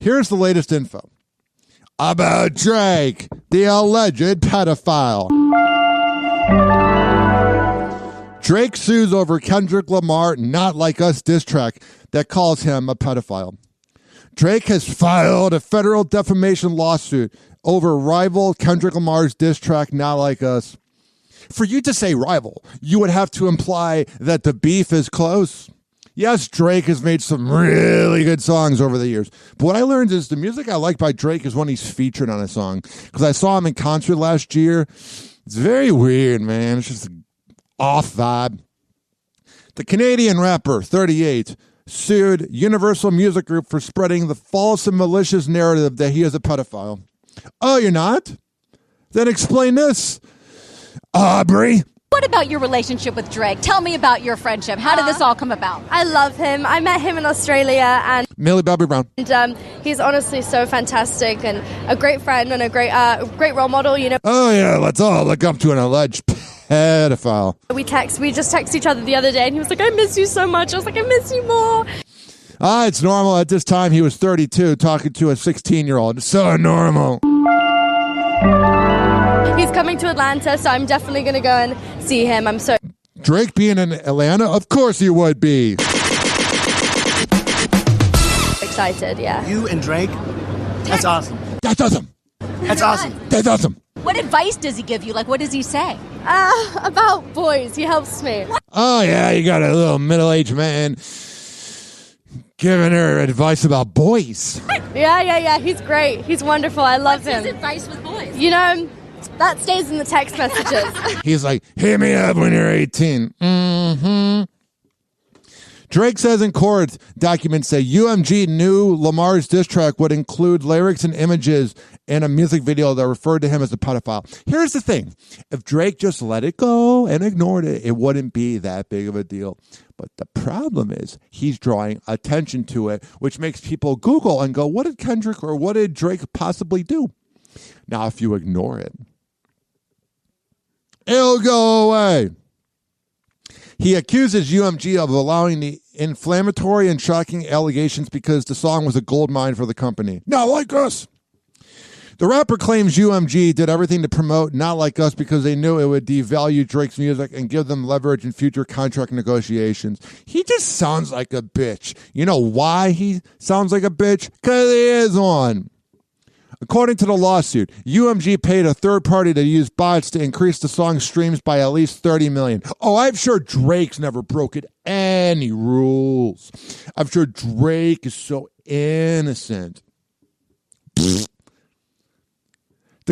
Here's the latest info about Drake, the alleged pedophile. Drake sues over Kendrick Lamar Not Like Us diss track that calls him a pedophile. Drake has filed a federal defamation lawsuit over rival Kendrick Lamar's diss track Not Like Us. For you to say rival, you would have to imply that the beef is close. Yes, Drake has made some really good songs over the years. But what I learned is the music I like by Drake is when he's featured on a song. Because I saw him in concert last year. It's very weird, man. It's just an off vibe. The Canadian rapper, 38, sued Universal Music Group for spreading the false and malicious narrative that he is a pedophile. Oh, you're not? Then explain this, Aubrey. What about your relationship with Drake? Tell me about your friendship. How did this all come about? I love him. I met him in Australia, and Millie Bobby Brown. He's honestly so fantastic and a great friend and a great role model. You know. Oh yeah, let's all look up to an alleged pedophile. We just texted each other the other day, and he was like, "I miss you so much." I was like, "I miss you more." It's normal. At this time, he was 32, talking to a 16-year-old. It's so normal. He's coming to Atlanta, so I'm definitely going to go and see him. I'm so... Drake being in Atlanta? Of course he would be. Excited, yeah. You and Drake? That's awesome. That's awesome. That's awesome. That's awesome. What advice does he give you? Like, what does he say? About boys. He helps me. Oh, yeah, you got a little middle-aged man giving her advice about boys. Yeah. He's great. He's wonderful. I love him. What's his advice with boys? You know... That stays in the text messages. He's like, hit me up when you're 18. Mm-hmm. Drake says in court documents that UMG knew Lamar's diss track would include lyrics and images in a music video that referred to him as a pedophile. Here's the thing. If Drake just let it go and ignored it, it wouldn't be that big of a deal. But the problem is he's drawing attention to it, which makes people Google and go, what did Kendrick or what did Drake possibly do? Now, if you ignore it, it'll go away. He accuses UMG of allowing the inflammatory and shocking allegations because the song was a goldmine for the company. Not Like Us. The rapper claims UMG did everything to promote Not Like Us because they knew it would devalue Drake's music and give them leverage in future contract negotiations. He just sounds like a bitch. You know why he sounds like a bitch? Because he is one. According to the lawsuit, UMG paid a third party to use bots to increase the song's streams by at least 30 million. Oh, I'm sure Drake's never broken any rules. I'm sure Drake is so innocent. The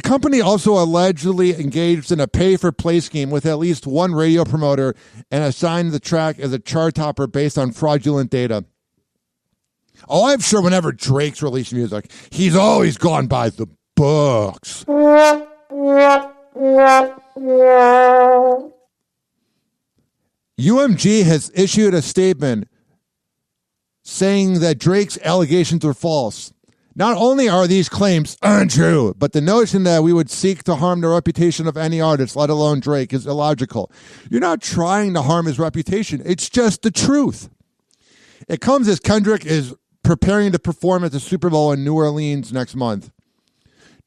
company also allegedly engaged in a pay-for-play scheme with at least one radio promoter and assigned the track as a chart topper based on fraudulent data. Oh, I'm sure whenever Drake's released music, he's always gone by the books. UMG has issued a statement saying that Drake's allegations are false. Not only are these claims untrue, but the notion that we would seek to harm the reputation of any artist, let alone Drake, is illogical. You're not trying to harm his reputation. It's just the truth. It comes as Kendrick is preparing to perform at the Super Bowl in New Orleans next month.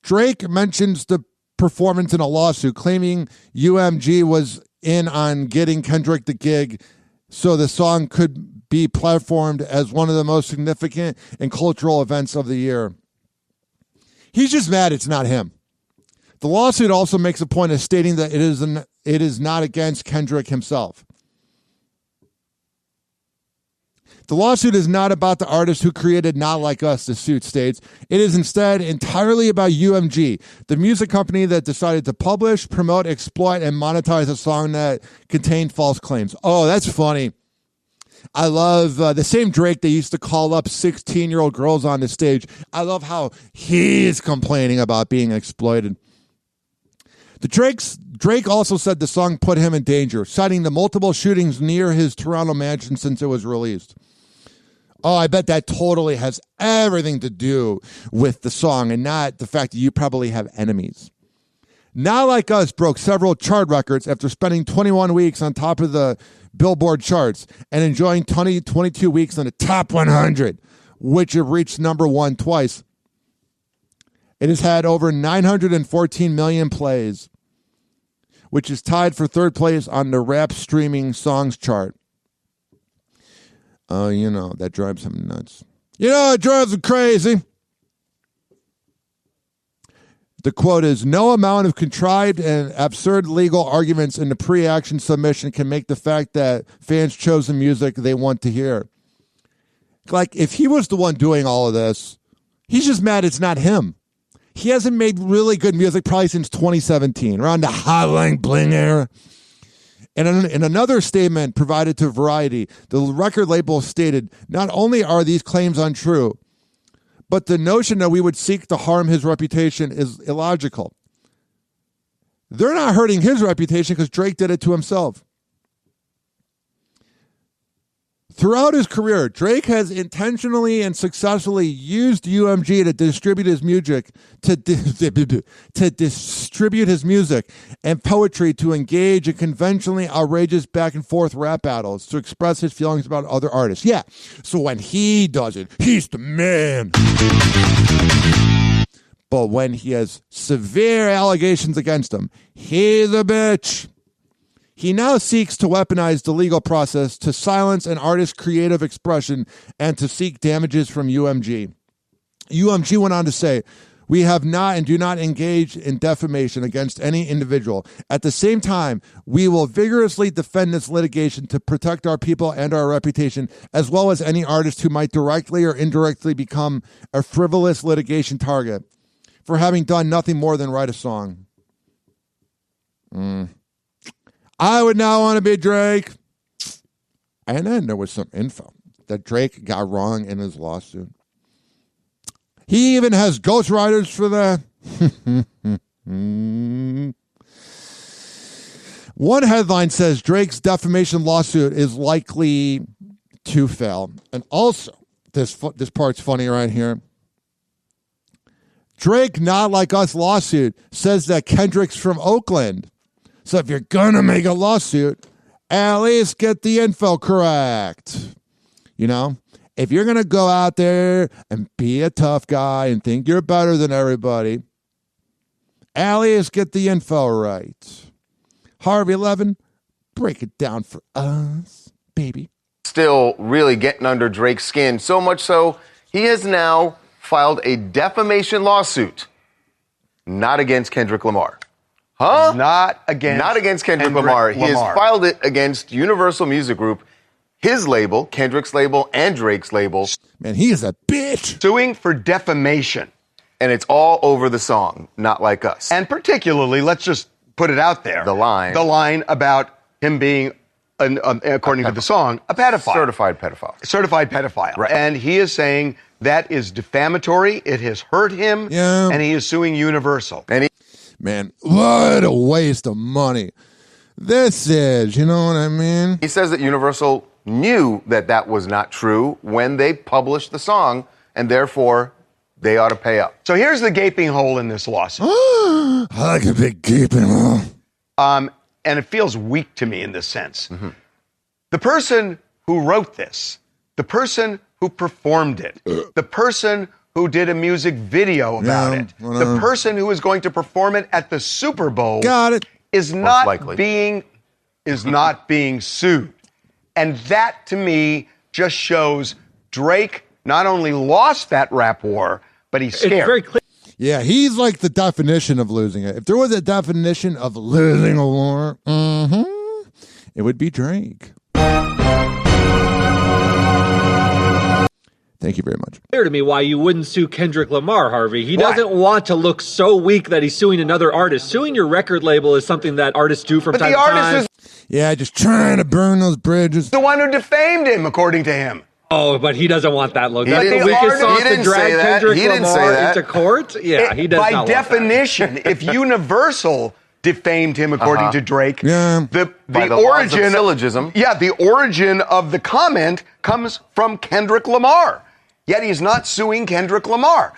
Drake mentions the performance in a lawsuit claiming UMG was in on getting Kendrick the gig so the song could be platformed as one of the most significant and cultural events of the year. He's just mad it's not him. The lawsuit also makes a point of stating that it is not against Kendrick himself. The lawsuit is not about the artist who created Not Like Us, the suit states. It is instead entirely about UMG, the music company that decided to publish, promote, exploit, and monetize a song that contained false claims. Oh, that's funny. I love the same Drake that used to call up 16-year-old girls on the stage. I love how he's complaining about being exploited. Drake also said the song put him in danger, citing the multiple shootings near his Toronto mansion since it was released. Oh, I bet that totally has everything to do with the song and not the fact that you probably have enemies. Not Like Us broke several chart records after spending 21 weeks on top of the Billboard charts and enjoying 22 weeks on the top 100. which it reached number one twice. It has had over 914 million plays, which is tied for third place on the rap streaming songs chart. Oh, that drives him nuts. It drives him crazy. The quote is, no amount of contrived and absurd legal arguments in the pre-action submission can make the fact that fans chose the music they want to hear. Like, if he was the one doing all of this, he's just mad it's not him. He hasn't made really good music probably since 2017, around the Hotline Bling era. And in another statement provided to Variety, the record label stated, not only are these claims untrue, but the notion that we would seek to harm his reputation is illogical. They're not hurting his reputation because Drake did it to himself. Throughout his career, Drake has intentionally and successfully used UMG to distribute his music, to distribute his music and poetry to engage in conventionally outrageous back and forth rap battles to express his feelings about other artists. Yeah, so when he does it, he's the man. But when he has severe allegations against him, he's a bitch. He now seeks to weaponize the legal process to silence an artist's creative expression and to seek damages from UMG. UMG went on to say, we have not and do not engage in defamation against any individual. At the same time, we will vigorously defend this litigation to protect our people and our reputation, as well as any artist who might directly or indirectly become a frivolous litigation target for having done nothing more than write a song. I would not want to be Drake. And then there was some info that Drake got wrong in his lawsuit. He even has ghostwriters for that. One headline says Drake's defamation lawsuit is likely to fail. And also, this part's funny right here. Drake, not like us lawsuit, says that Kendrick's from Oakland. So if you're going to make a lawsuit, at least get the info correct. If you're going to go out there and be a tough guy and think you're better than everybody, at least get the info right. Harvey Levin, break it down for us, baby. Still really getting under Drake's skin, so much so he has now filed a defamation lawsuit, not against Kendrick Lamar. Huh? Not against Kendrick Lamar. He has filed it against Universal Music Group, his label, Kendrick's label, and Drake's label. Man, he is a bitch. Suing for defamation. And it's all over the song, Not Like Us. And particularly, let's just put it out there. The line about him being, according to the song, a pedophile. Certified pedophile. Right. And he is saying that is defamatory. It has hurt him. Yeah. And he is suing Universal. Man, what a waste of money. This is, you know what I mean? He says that Universal knew that was not true when they published the song, and therefore they ought to pay up. So here's the gaping hole in this lawsuit. I like a big gaping hole. And it feels weak to me in this sense. Mm-hmm. The person who wrote this, the person who performed it, the person who did a music video about it, the person who is going to perform it at the Super Bowl is not being sued. And that, to me, just shows Drake not only lost that rap war, but he's scared. It's very clear. Yeah, he's like the definition of losing it. If there was a definition of losing a war, it would be Drake. Thank you very much. Clear to me why you wouldn't sue Kendrick Lamar, Harvey. He doesn't want to look so weak that he's suing another artist. Suing your record label is something that artists do from time to time. Yeah, just trying to burn those bridges. The one who defamed him, according to him. Oh, but he doesn't want that look. That's the weakest sauce to drag Kendrick Lamar into court? Yeah, he does not want that. By definition, if Universal defamed him, according to Drake, the origin of the comment comes from Kendrick Lamar. Yet he's not suing Kendrick Lamar.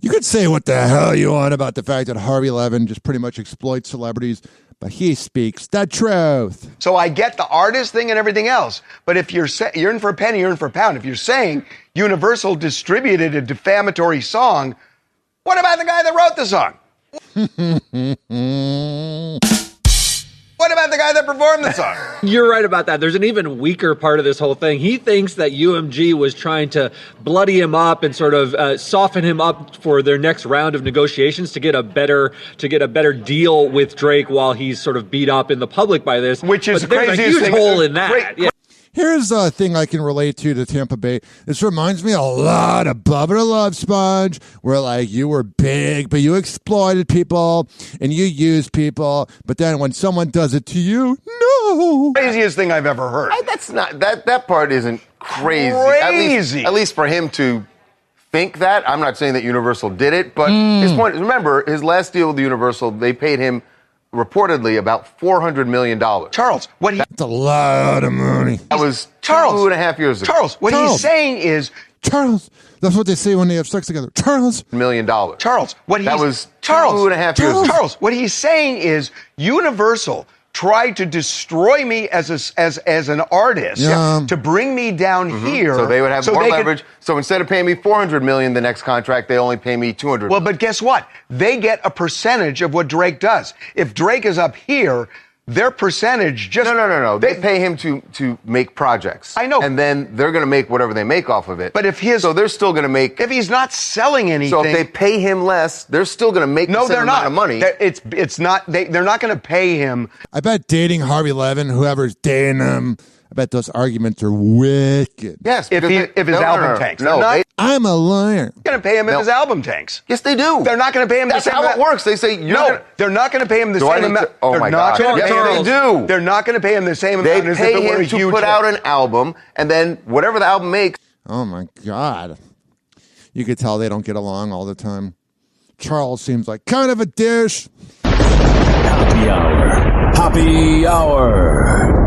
You could say what the hell you want about the fact that Harvey Levin just pretty much exploits celebrities, but he speaks the truth. So I get the artist thing and everything else, but if you're in for a penny, you're in for a pound. If you're saying Universal distributed a defamatory song, what about the guy that wrote the song? What about the guy that performed the song? You're right about that. There's an even weaker part of this whole thing. He thinks that UMG was trying to bloody him up and sort of soften him up for their next round of negotiations to get a better deal with Drake while he's sort of beat up in the public by this. Which is but there's a huge hole in that. Yeah. Here's a thing I can relate to Tampa Bay. This reminds me a lot of Bubba the Love Sponge, where like you were big, but you exploited people and you used people. But then when someone does it to you, no. Craziest thing I've ever heard. That's not that part isn't crazy. Crazy. At least for him to think that. I'm not saying that Universal did it, but his point. Remember, his last deal with Universal, they paid him reportedly about $400 million. Charles, that's a lot of money. That was Charles, 2.5 years ago. Charles, what he's saying is Charles. That's what they say when they have sex together. Charles. $1 million. Charles, that was 2.5 years ago. Charles, what he's saying is Universal tried to destroy me as an artist to bring me down here. So they would have more leverage. So instead of paying me $400 million the next contract, they only pay me $200 million. Well, but guess what? They get a percentage of what Drake does. If Drake is up here, their percentage just... No. They pay him to make projects. I know. And then they're going to make whatever they make off of it. But So they're still going to make... If he's not selling anything... So if they pay him less, they're still going to make the same amount of money. It's not... They're not going to pay him... I bet dating Harvey Levin, whoever's dating him, I bet those arguments are wicked. Yes. If his album tanks. I'm a liar. They're going to pay him if his album tanks. Yes, they do. They're not going to pay him That's the same how it works. They say... they're not going to pay him the same amount. Oh, my God. Yes, they do. They're not going to pay him the same amount as if it were a huge... They pay him to put out an album, and then whatever the album makes... Oh, my God. You could tell they don't get along all the time. Charles seems like kind of a dish. Happy Hour. Happy Hour.